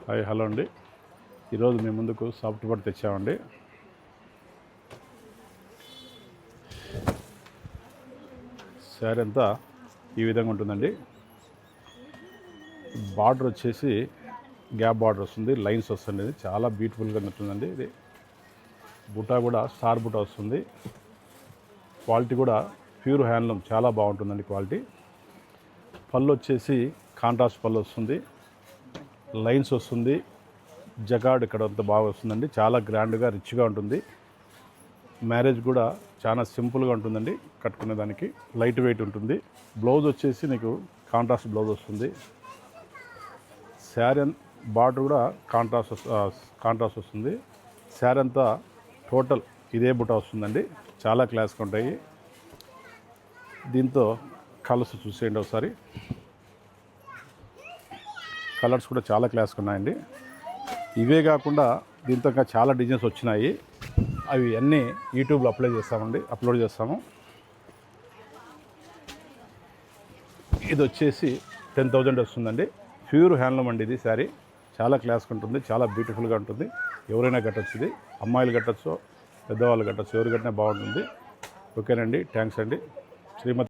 Hi hello అండి. ఈరోజు మీ ముందుకు సాఫ్ట్ బట్ తెచ్చామండి. శారీ అంతా ఈ విధంగా ఉంటుందండి. బార్డర్ వచ్చేసి గ్యాప్ బార్డర్ వస్తుంది, లైన్స్ వస్తుంది. ఇది చాలా బ్యూటిఫుల్గా ఉంటుందండి. ఇది బుటా కూడా స్టార్ బుటా వస్తుంది. క్వాలిటీ కూడా ప్యూర్ హ్యాండ్లూమ్, చాలా బాగుంటుందండి క్వాలిటీ. పళ్ళు వచ్చేసి కాంట్రాస్ట్ పళ్ళు వస్తుంది, లైన్స్ వస్తుంది, జగాడ్ ఇక్కడ అంతా బాగా వస్తుందండి. చాలా గ్రాండ్గా రిచ్గా ఉంటుంది. మ్యారేజ్ కూడా చాలా సింపుల్గా ఉంటుందండి, కట్టుకునే దానికి లైట్ వెయిట్ ఉంటుంది. బ్లౌజ్ వచ్చేసి నీకు కాంట్రాస్ట్ బ్లౌజ్ వస్తుంది. శారీ బార్డర్ కూడా కాంట్రాస్ట్ వస్తుంది. శారీ అంతా టోటల్ ఇదే బుట్ట వస్తుందండి. చాలా క్లాస్గా ఉంటాయి. దీంతో కలర్స్ చూసేయండి ఒకసారి. కలర్స్ కూడా చాలా క్లాస్గా ఉన్నాయండి. ఇవే కాకుండా దీంతో ఇంకా చాలా డిజైన్స్ వచ్చినాయి. అవి అన్నీ యూట్యూబ్లో అప్లోడ్ చేస్తాము. ఇది వచ్చేసి 10,000 వస్తుందండి. ప్యూర్ హ్యాండ్లూమ్ అండి. ఇది శారీ చాలా క్లాస్గా ఉంటుంది, చాలా బ్యూటిఫుల్గా ఉంటుంది. ఎవరైనా కట్టచ్చు. ఇది అమ్మాయిలు కట్టచ్చు, పెద్దవాళ్ళు కట్టచ్చు, ఎవరు కట్టినా బాగుంటుంది. ఓకేనండి, థ్యాంక్స్ అండి. శ్రీమతి